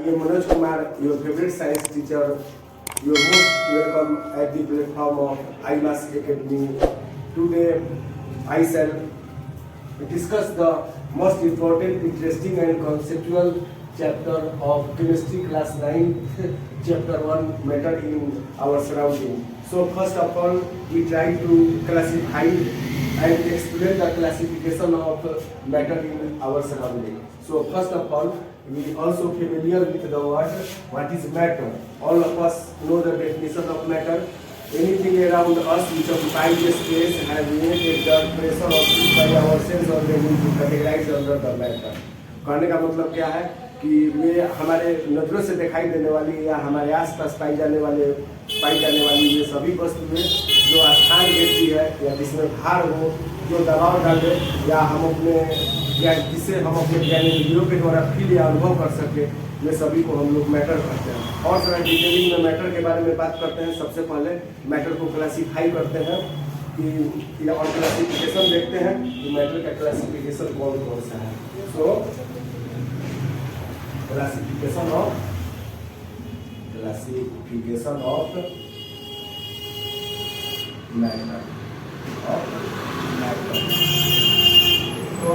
I am Manoj Kumar, your favorite science teacher. You are most welcome at the platform of IMAS Academy. Today, I shall discuss the most important, interesting and conceptual chapter of chemistry class 9, chapter 1, matter in our surrounding. So first of all, we try to classify and explain the classification of matter in our surrounding. So first of all, we also familiar with the word what is matter. All of us know the definition of matter. Anything around us which occupies the space has unit exert pressure or push by our sense or they need to categorize under the matter. कहने का मतलब क्या है कि वे हमारे नजरों से दिखाई देने वाली या हमारे आसपास पाई जाने वाली ये सभी वस्तुएं जो स्थान घेरती है या जिसमें भार हो, जो दबाव डाले या हम अपने या जिसे हम अपने ज्ञानेंद्रियों के द्वारा फील या अनुभव कर सके, ये सभी को हम लोग मैटर कहते हैं। और सारा डिटेलिंग में मैटर के बारे में बात करते हैं। सबसे पहले मैटर को क्लासीफाई करते हैं कि और क्लासिफिकेशन देखते हैं कि मैटर का क्लासिफिकेशन कौन कौन सा है। सो क्लासिफिकेशन ऑफ मैटर तो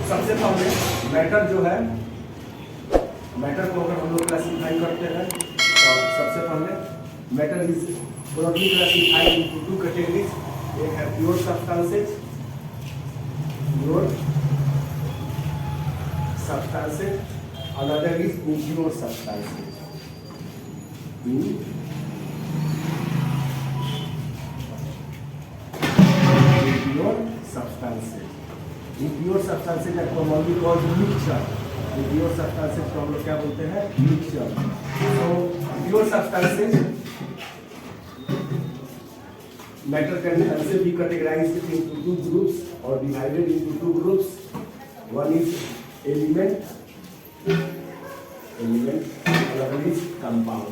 सबसे पहले मैटर जो है, मैटर को अगर हम लोग क्लासिफाई करते हैं तो सबसे पहले matter is broadly classified into two categories. एक है pure substances, another is impure substances. Impure substances are commonly called mixture. Impure substances को हम लोग क्या बोलते हैं? Mixture. So pure substances matter can also be categorized into two groups or divided into two groups. One is element, another is compound.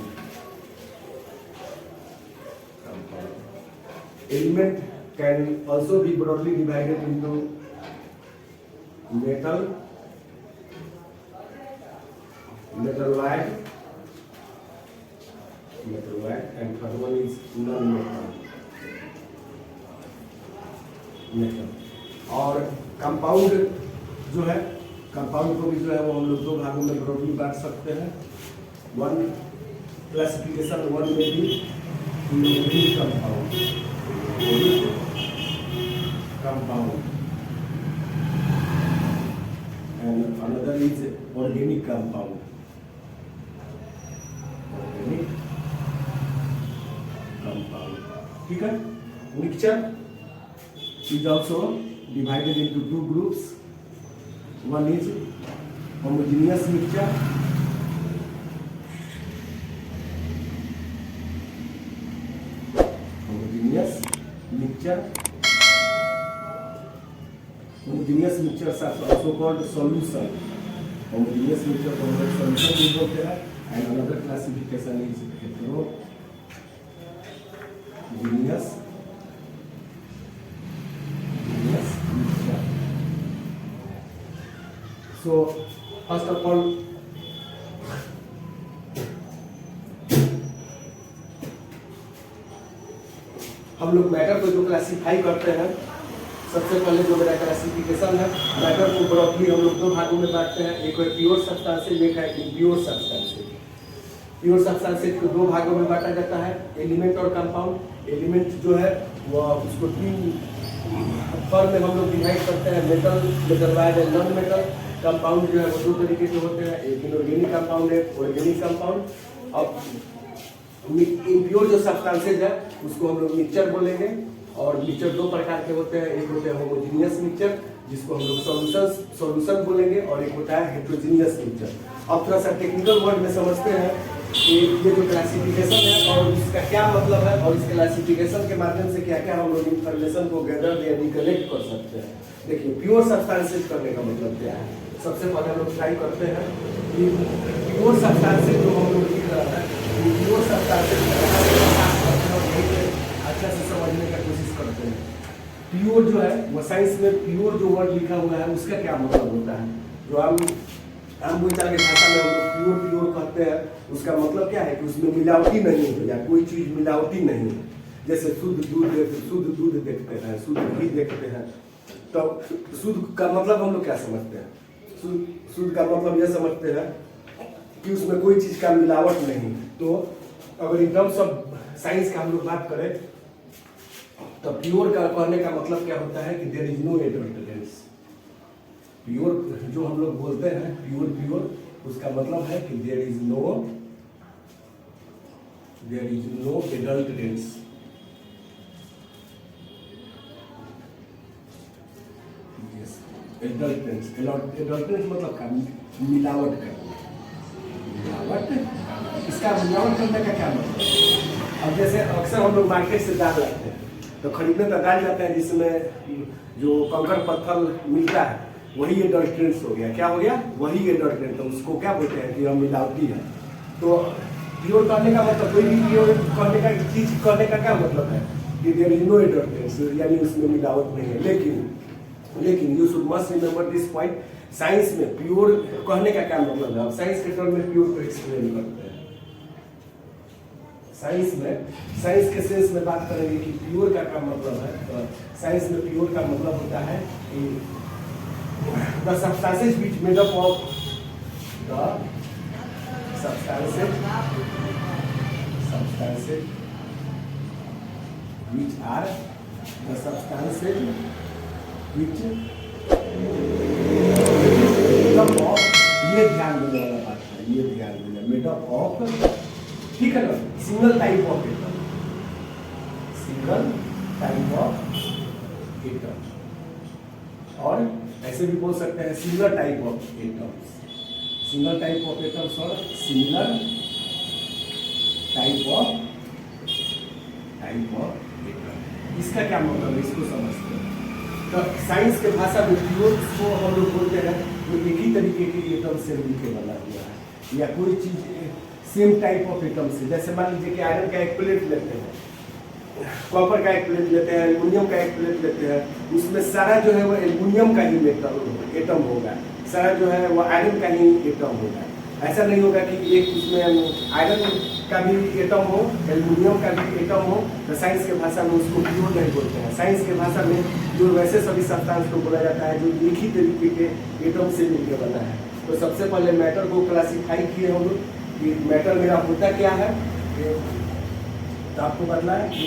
Element can also be broadly divided into metal, metalloid, and third one is non-metal, metal. और compound जो है, compound को भी जो है वो हम लोग दो भागों में ब्रॉडली बांट सकते हैं। वन क्लासिफिकेशन वन में भी compound and another is organic compound. ठीक है। Mixture is also divided into two groups. One is homogeneous mixture, Homogeneous mixtures are also called solution. Homogeneous mixture को हम लोग solution भी बोलते हैं। And another classification is heterogeneous mixture. So first of all, हम लोग मैटर को जो क्लासिफाई करते हैं, सबसे पहले जो मेरा क्लासिफिकेशन है, मैटर को ब्रॉडली हम लोग दो भागों में बांटते हैं। एक है प्योर सब्सटेंसेस, एक है इम्प्योर सब्सटेंसेस। प्योर सब्सटेंसेस को दो भागों में बांटा जाता है, एलिमेंट और कंपाउंड। एलिमेंट जो है वो उसको तीन फॉर्म में हम लोग डिवाइड करते हैं, metal, metalloid and non metal. Compound जो है वो दो तरीके से होते हैं, एक इनऑर्गेनिक कंपाउंड है, ऑर्गेनिक कंपाउंड। अब इम्प्योर जो सब्सटेंसेस है उसको हम लोग मिक्सचर बोलेंगे। और मिक्सचर दो प्रकार के होते हैं, एक होते हैं होमोजेनियस मिक्सचर जिसको हम लोग सॉल्यूशन बोलेंगे, और एक होता है हेट्रोजेनियस मिक्सचर। अब थोड़ा सा टेक्निकल वर्ड में समझते हैं कि ये जो क्लासिफिकेशन है और इसका क्या मतलब है, और इस क्लासिफिकेशन के माध्यम से क्या क्या हम लोग इन्फॉर्मेशन को गैदर या रिकलेक्ट कर सकते हैं। देखिए, प्योर सब्सटेंसेस करने का मतलब क्या है। सबसे पहले हम लोग ट्राई करते हैं कि प्योर सब्सटेंसेस जो हम लोग लिख रहा है, प्योर सब्सटेंसेस अच्छा से समझने का कोशिश करते हैं। प्योर जो है वो साइंस में प्योर जो वर्ड लिखा हुआ है उसका क्या मतलब होता है। जो हम आम बोलचाल की भाषा में हम लोग प्योर प्योर कहते हैं। उसका मतलब क्या है कि उसमें मिलावटी नहीं है या कोई चीज मिलावटी नहीं है। जैसे शुद्ध दूध देखते हैं, शुद्ध घी देखते हैं, तो शुद्ध का मतलब हम लोग क्या समझते हैं? शुद्ध का मतलब यह समझते हैं कि उसमें कोई चीज का मिलावट नहीं। तो अगर इन टर्म्स ऑफ साइंस का हम लोग बात करें तो प्योर का कहने का मतलब क्या होता है कि देयर इज नो एडल्टरेंस। प्योर जो हम लोग बोलते हैं प्योर, उसका मतलब है कि देयर इज नो एडल्टरेंस। एडल्टरेंस मतलब का मिलावट करना। इसका मिलावट करने का क्या मतलब? अब जैसे अक्सर हम लोग मार्केट से दाल लाते हैं तो खरीदने तो दाल जाते हैं जिसमें जो कंकड़ पत्थर मिलता है वही एडल्टरेंस हो गया। क्या हो गया? वही एडल्टरेंस। तो उसको क्या बोलते हैं कि हम मिलावटी है। तो प्योर करने का मतलब कोई भी प्योर करने का चीज करने का क्या मतलब है कि देयर इज नो एडल्टरेंस, यानी उसमें मिलावट नहीं है। लेकिन you should must remember this point, science में प्योर कहने का क्या मतलब है? अब साइंस के टर्म में प्योर को एक्सप्लेन करते हैं। साइंस के सेंस में बात करेंगे कि प्योर का क्या मतलब है। तो साइंस में प्योर का मतलब होता है कि the substances which made up of the substances which are the substances which made up of, ये ध्यान देने वाला बात है, ये ध्यान देना, made up of, ठीक है ना, सिंगल टाइप ऑफ एटम, और ऐसे भी बोल सकते हैं single type of atoms, single type of atoms और सिमिलर टाइप ऑफ एटम। इसका क्या मतलब है, इसको समझते हैं। तो साइंस के भाषा में प्योर को हम लोग बोलते हैं जो एक ही तरीके के एटम से मिलकर बना हुआ है, या कोई चीज सेम टाइप ऑफ एटम से। जैसे मान लीजिए कि आयरन का एक प्लेट लेते हैं, कॉपर का एक प्लेट लेते हैं, एल्युमिनियम का एक प्लेट लेते हैं, उसमें सारा जो है वो एल्युमिनियम का ही एटम होगा, सारा जो है वो आयरन का ही एटम होगा। ऐसा नहीं होगा कि एक उसमें आयरन का भी एटम हो, एल्युमिनियम का भी एटम हो। तो साइंस के भाषा में उसको प्योर नहीं बोलते हैं। साइंस के भाषा में जो वैसे सभी सब्सटेंस को बोला जाता है जो एक ही तरीके के एटम से मिलकर बना है। तो सबसे पहले मैटर को क्लासीफाई किए हम लोग कि मैटर मेरा होता क्या है। तो आपको बतला है कि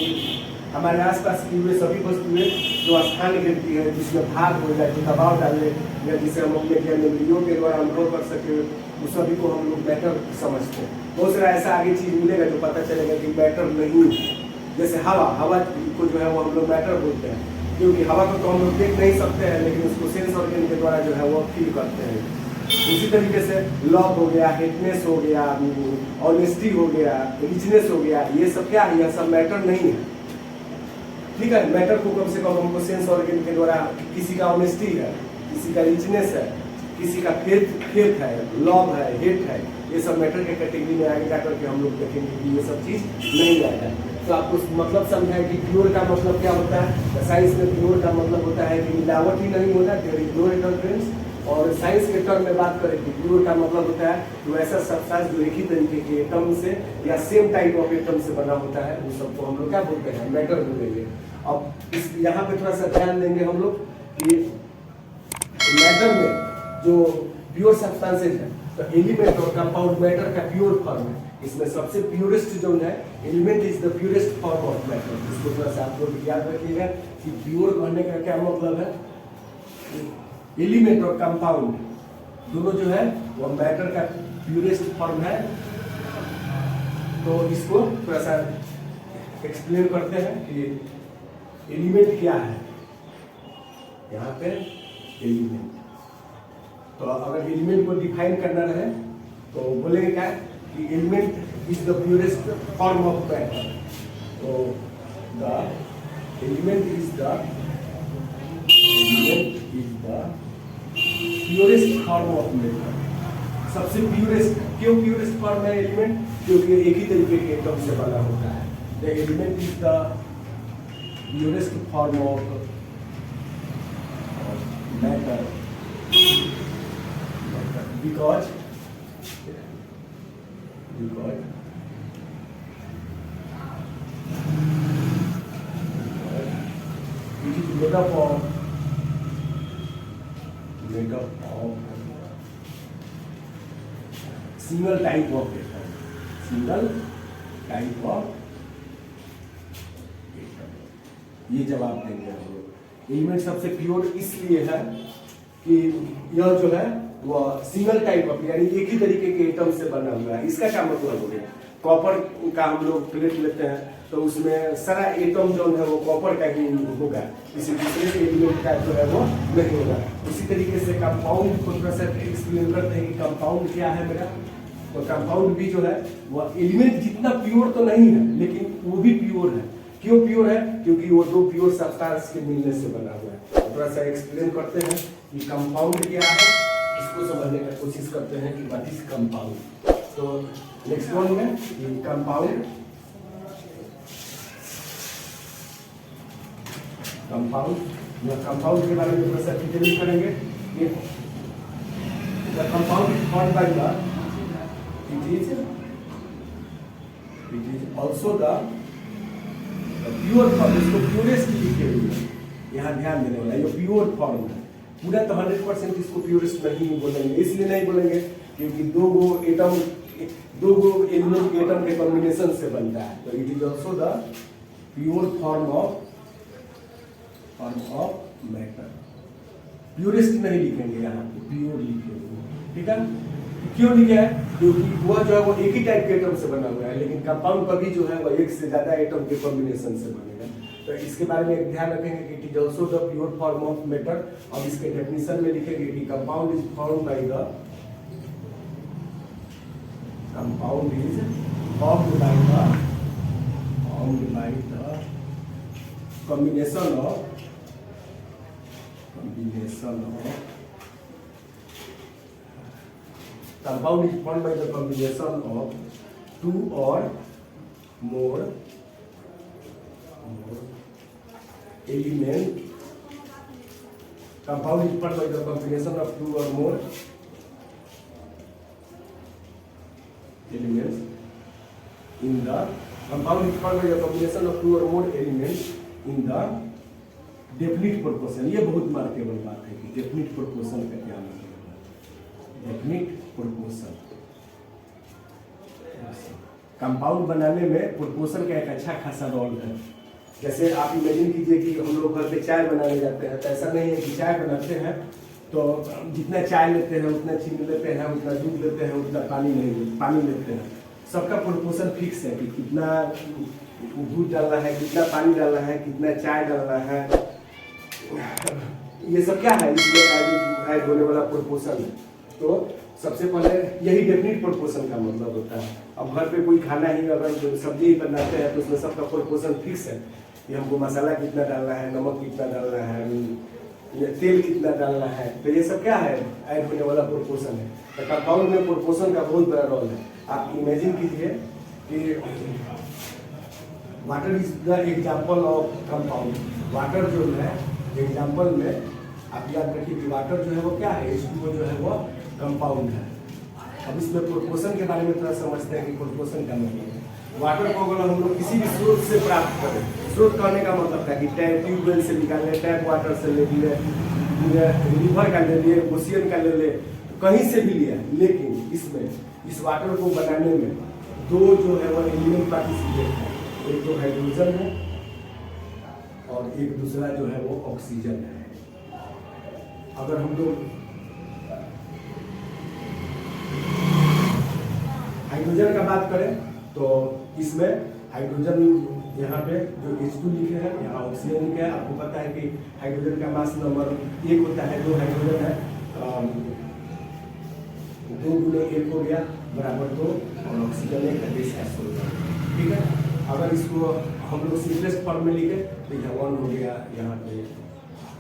हमारे आसपास की हुए सभी वस्तुएं जो स्थान घेरती है, जिसमें भाग हो जाए, जो दबाव डाले, या जिसे हम अपने ज्ञानेंद्रियों के द्वारा अनुभव कर सके, उस सभी को हम लोग मैटर समझते हैं। बहुत सारा ऐसा आगे चीज मिलेगा जो पता चलेगा कि मैटर नहीं है। जैसे हवा को जो है वो हम लोग मैटर बोलते हैं, क्योंकि हवा को तो हम लोग देख नहीं सकते हैं, लेकिन उसको सेंस ऑर्गन के द्वारा जो है वो फील करते हैं। उसी तरीके से लव हो गया, हेटनेस हो गया, ऑनेस्टी हो गया, रिचनेस हो गया, ये सब क्या है? यह सब मैटर नहीं है। ठीक है, मैटर को कम से कम हमको सेंस ऑर्गन के द्वारा, किसी का ऑनेस्टी है, किसी का रिचनेस है, किसी का फेथ है, लव है, हेट है, ये सब मैटर के कैटेगरी में आगे जाकर के हम लोग देखेंगे कि ये सब चीज नहीं आता है। तो आपको मतलब समझा है कि प्योर का मतलब क्या होता है। साइंस में प्योर का मतलब होता है कि मिलावट ही नहीं होता, देयर इज नो एडल्टरेंस। और साइंस के टर्म में बात करें कि प्योर का मतलब होता है तो ऐसा सब्सटेंस जो एक ही तरीके के एटम से या सेम टाइप ऑफ एटम से बना होता है, वो सबको हम लोग क्या बोलते हैं? मैटर बोलेंगे। अब इस यहाँ पे थोड़ा सा ध्यान देंगे हम लोग कि मैटर में जो प्योर सब्सटेंसेज है, तो एलिमेंट और कंपाउंड मैटर का प्योर फॉर्म है। इसमें सबसे प्योरेस्ट जो है element is the purest form of matter. इसको थोड़ा सा आप लोग याद रखिएगा कि प्योर कहने का क्या मतलब है। एलिमेंट और कंपाउंड दोनों जो है वो मैटर का प्योरेस्ट फॉर्म है। तो इसको थोड़ा सा एक्सप्लेन करते हैं कि एलिमेंट क्या है। यहाँ पे एलिमेंट, तो अगर एलिमेंट को डिफाइन करना रहे तो बोलेंगे क्या कि element is the purest form of matter. तो the element is the purest form of matter. सबसे प्योरेस्ट, क्यों प्योरेस्ट फॉर्म है एलिमेंट? क्योंकि एक ही तरीके के एटम से बना होता है। The element is the purest form of matter. because it is made up of single type of atom. ये जवाब देंगे हम लोग। एलिमेंट सबसे प्योर इसलिए है कि यह जो है वह सिंगल टाइप ऑफ यानी एक ही तरीके के एटम से बना हुआ है। इसका क्या मतलब हो गया? कॉपर का हम लोग प्लेट लेते हैं तो उसमें सारा एटम जो है वो कॉपर का ही होगा, किसी दूसरे एलिमेंट का जो है वो नहीं होगा। उसी तरीके से कंपाउंड को थोड़ा सा एक्सप्लेन करते हैं कि कंपाउंड क्या है मेरा। तो कंपाउंड भी जो है वह एलिमेंट जितना प्योर तो नहीं है लेकिन वो भी प्योर है। क्यों प्योर है? क्योंकि वो दो प्योर सब्सटेंस के मिलने से बना हुआ है। थोड़ा सा एक्सप्लेन करते हैं कि कंपाउंड क्या है, इसको समझने की कोशिश करते हैं कि व्हाट इज कंपाउंड। तो नेक्स्ट वन में कंपाउंड के बारे में थोड़ा सा डिटेल करेंगे। Compound is formed by the it is also the pure form. इसको प्योरेस्ट लिखे हुए हैं, यहाँ ध्यान देने वाला ये प्योर फॉर्म है। पूरा तो 100% इसको प्योरेस्ट नहीं बोलेंगे, इसलिए नहीं बोलेंगे क्योंकि दो गो एलिमेंट एटम के कॉम्बिनेशन से बनता है। तो it is also the pure form of matter. Purest नहीं लिखेंगे, यहाँ पे प्योर लिखेंगे, ठीक है। क्यों लिखा है? क्योंकि वह जो है वो एक ही टाइप के एटम से बना हुआ है, लेकिन कंपाउंड कभी जो है वो एक से ज्यादा एटम के कॉम्बिनेशन से बनेगा। तो इसके बारे में ध्यान रखेंगे कि it is also the pure form of matter. और इसके डेफिनेशन में लिखेंगे कि compound is formed by the combination of compound is formed by the combination of two or more element. Compound is formed by the combination of two or more elements in the compound is formed by the combination of two or more elements in the definite proportion. ये बहुत markable बात है कि definite proportion का क्या मतलब है। definite proportion compound बनाने में प्रोपोर्शन का एक अच्छा खासा रोल है। जैसे आप इमेजिन कीजिए कि हम लोग घर पे चाय बनाने जाते हैं, तो ऐसा नहीं है कि चाय बनाते हैं तो जितना चाय लेते हैं उतना चीनी लेते हैं, उतना दूध लेते हैं, उतना पानी लेते हैं। सबका प्रोपोर्शन फिक्स है कि कितना दूध डालना है, कितना पानी डालना है, कितना चाय डालना है। ये सब क्या है? इसमें ऐड होने वाला प्रोपोर्शन है। तो सबसे पहले यही डेफिनिट प्रोपोर्शन का मतलब होता है। अब घर पे कोई खाना ही अगर सब्जी बनाते हैं तो उसमें सबका प्रोपोर्शन फिक्स है कि हमको मसाला कितना डालना है, नमक कितना डालना है, तेल कितना डालना है। तो ये सब क्या है? ऐड होने वाला प्रोपोर्शन है। तो कंपाउंड में प्रोपोर्शन का बहुत बड़ा रोल है। आप इमेजिन कीजिए कि water is the example of compound. Water जो है एग्जाम्पल में आप याद रखिए कि वाटर जो है वो क्या है? H2O जो है वो कंपाउंड है। अब इसमें प्रोपोर्शन के बारे में थोड़ा समझते हैं कि प्रोपोर्शन क्या मतलब है। वाटर को अगर हम लोग किसी भी स्रोत से प्राप्त करें, स्रोत करने का मतलब है कि टैप ट्यूबवेल से निकाले, टैप वाटर से ले लिए, रिवर का ले लिए, ओशियन का ले ले, कहीं से भी लिया। लेकिन इसमें इस वाटर को बनाने में दो जो है वो एलिमेंट पार्टिसिपेट है। एक तो हाइड्रोजन है और एक दूसरा जो है वो ऑक्सीजन है। अगर हम लोग हाइड्रोजन का बात करें तो इसमें हाइड्रोजन यहाँ पे जो H2 लिखे हैं, यहाँ ऑक्सीजन लिखे हैं। आपको पता है कि हाइड्रोजन का मास नंबर 1 होता है, 2 हाइड्रोजन है, 2 गुणे 1 हो गया बराबर 2 और ऑक्सीजन 1 है, ठीक है। अगर इसको हम लोग सिंपलेस्ट फॉर्म में लिखे तो यहाँ 1 हो गया, यहाँ पे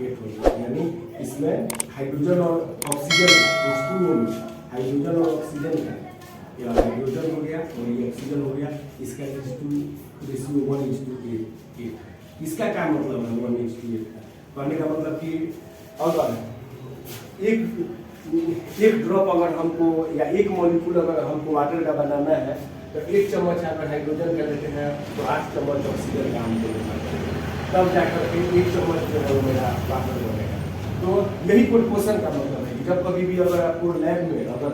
8 हो गया। यानी इसमें हाइड्रोजन और ऑक्सीजन H2O में हाइड्रोजन और ऑक्सीजन का या हाइड्रोजन हो गया और ये ऑक्सीजन हो गया। इसका H2 रेशियो 1:8। इसका क्या मतलब है 1:8 का? कहने का मतलब कि अगर एक एक ड्रॉप अगर हमको या एक मॉलिक्यूल अगर हमको वाटर का बनाना है तो 1 चम्मच अगर हाइड्रोजन का लेते हैं तो 8 चम्मच ऑक्सीजन का हमको लेना पड़ेगा, तब जाकर के 1 चम्मच जो है वो मेरा वाटर बनेगा। तो यही प्रोपोर्शन का मतलब है कि जब कभी भी अगर आपको लैब में अगर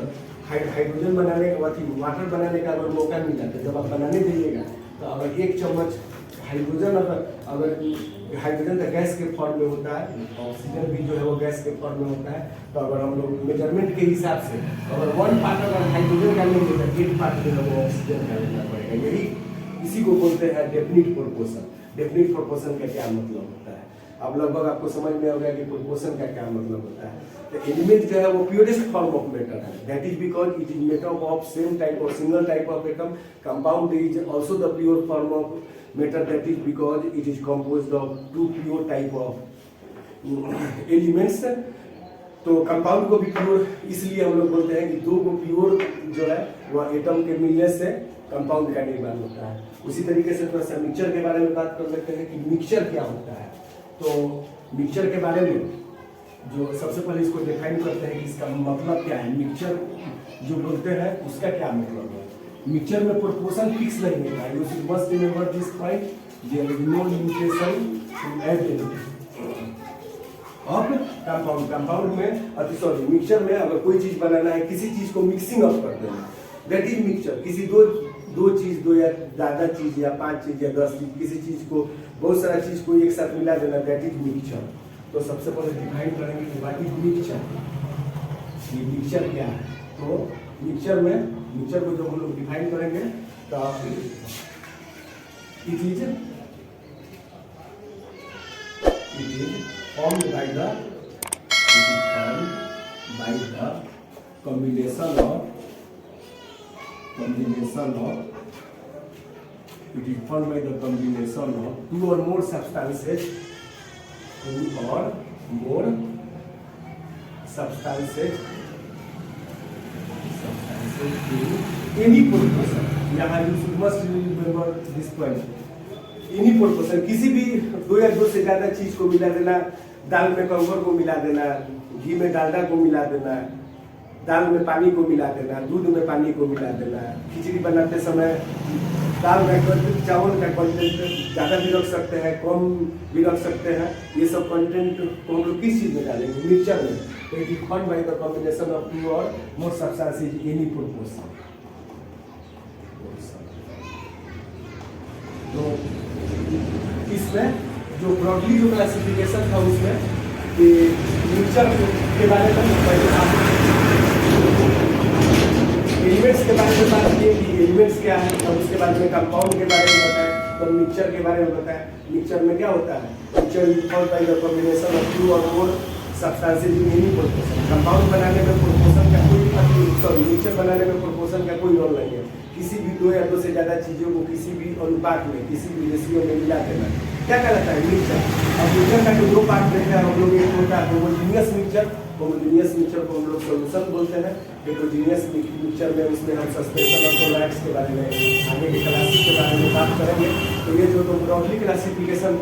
हाइड्रोजन बनाने का वाटर बनाने का अगर मौका मिला तो जब आप बनाने जाइएगा तो अगर 1 चम्मच हाइड्रोजन अगर हाइड्रोजन का गैस के फॉर्म में होता है, ऑक्सीजन भी जो है वो गैस के फॉर्म में होता है, तो अगर हम लोग मेजरमेंट के हिसाब से अगर 1 पार्ट अगर हाइड्रोजन का लेंगे तो 8 पार्ट जो है वो ऑक्सीजन का लेना पड़ेगा। यही इसी को बोलते हैं डेफिनिट प्रोपोर्शन। डेफिनिट प्रोपोर्शन का क्या मतलब होता है, अब लगभग आपको समझ में आ गया कि प्रोपोर्शन का क्या मतलब होता है। तो एलिमेंट जो है वो प्योरेस्ट फॉर्म ऑफ मैटर है, that is because it is made up of same type और single type of atom. Compound is also the pure form of matter, that is because it is composed of 2 pure type of elements. तो compound को भी pure इसलिए हम लोग बोलते हैं कि 2 को प्योर जो है वह एटम के मिलने से कंपाउंड का निर्माण होता है। उसी तरीके से थोड़ा सा मिक्सचर के बारे में बात कर लेते हैं कि मिक्सचर क्या होता है। तो मिक्सचर के बारे में जो सबसे पहले इसको डिफाइन करते हैं कि इसका मतलब क्या है। मिक्सचर जो बोलते हैं उसका क्या मतलब है। मिक्सचर में प्रोपोर्शन फिक्स नहीं होता है, you must remember this point, there is no limitation to add anything of compound. Compound में सॉरी मिक्सचर में अगर कोई चीज बनाना है, किसी चीज को मिक्सिंग अप कर देना, दैट इज मिक्सचर। किसी दो चीज, 2 या ज़्यादा चीज या 5 चीज या 10 चीज, किसी चीज को बहुत सारा चीज को एक साथ मिला देना, दैट इज मिक्सचर। तो सबसे पहले डिफाइन करेंगे कि व्हाट इज मिक्सचर, ये मिक्सचर क्या है। तो मिक्सचर को जब हम लोग डिफाइन करेंगे तो it is formed by the combination of it is formed by the combination of 2 or more substances, 2 or more substances in any proportion। यहाँ you must remember this point, any proportion, किसी भी 2 या 2 से ज्यादा चीज को मिला देना, दाल में कंकर को मिला देना, घी में डालडा को मिला देना, दाल में पानी को मिला देना, दूध में पानी को मिला देना, खिचड़ी बनाते समय दाल में चावल का कंटेंट ज़्यादा भी रख सकते हैं, कम भी रख सकते हैं। ये सब कंटेंट को हम लोग किस चीज़ में डालेंगे, मिक्सचर में। तो it is formed by the combination of 2 और मोर सब्सटेंसेस इन एनी प्रोपोर्शन। तो इसमें जो ब्रॉडली जो क्लासिफिकेशन था उसमें कि मिक्सचर के बारे में एलिमेंट्स के बारे में बात की कि एलिमेंट्स क्या है, और उसके बाद में कंपाउंड के बारे में बताया, तो मिक्सचर के बारे में बताया। मिक्सचर में क्या होता है, mixture is formed by the combination of 2 और मोर substances in any proportion. Compound बनाने में प्रोपोर्शन का कोई मिक्सचर बनाने में प्रोपोर्शन का कोई रोल नहीं है। किसी भी 2 या 2 से ज़्यादा चीज़ों को किसी भी अनुपात में, किसी भी रेशियो में मिला देना क्या कहलाता है, मिक्सचर। अब मिक्सचर का जो 2 पार्ट देखा है हम लोग, एक होता है होमोजेनियस मिक्सचर। होमोजेनियस मिक्सचर को हम लोग सॉल्यूशन बोलते हैं। हेटेरोजेनियस मिक्सचर में उसमें हम सस्पेंशन ऑफ सॉलिड्स के बारे में, आगे के क्लासेस के बारे में बात करेंगे। तो ये जो broadly classification,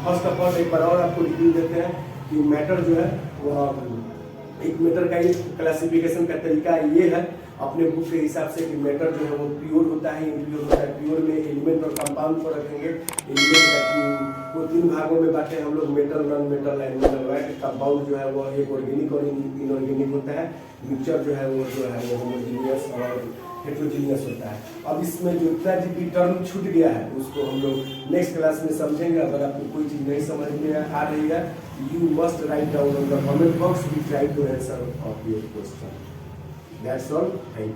first of all एक बार और आपको रिव्यू देते हैं कि मैटर जो है वो एक मैटर का एक क्लासिफिकेशन का तरीका ये है अपने बुक के हिसाब से कि मैटर जो है वो प्योर होता है, इम्प्योर होता है। प्योर में एलिमेंट और कंपाउंड को रखेंगे। एलिमेंट को 3 भागों में बांटे हम लोग, metal, non metal and mineral. Compound जो है वो एक ऑर्गेनिक और इनऑर्गेनिक होता है। मिक्सचर जो है वो होमोजेनियस और हेटेरोजेनियस होता है। अब इसमें जो इतना भी टर्म छूट गया है उसको हम लोग नेक्स्ट क्लास में समझेंगे। अगर आपको कोई चीज़ नहीं समझ में आ रही है, you must write down on the comment box, we try to answer of your question. That's all. Thank you.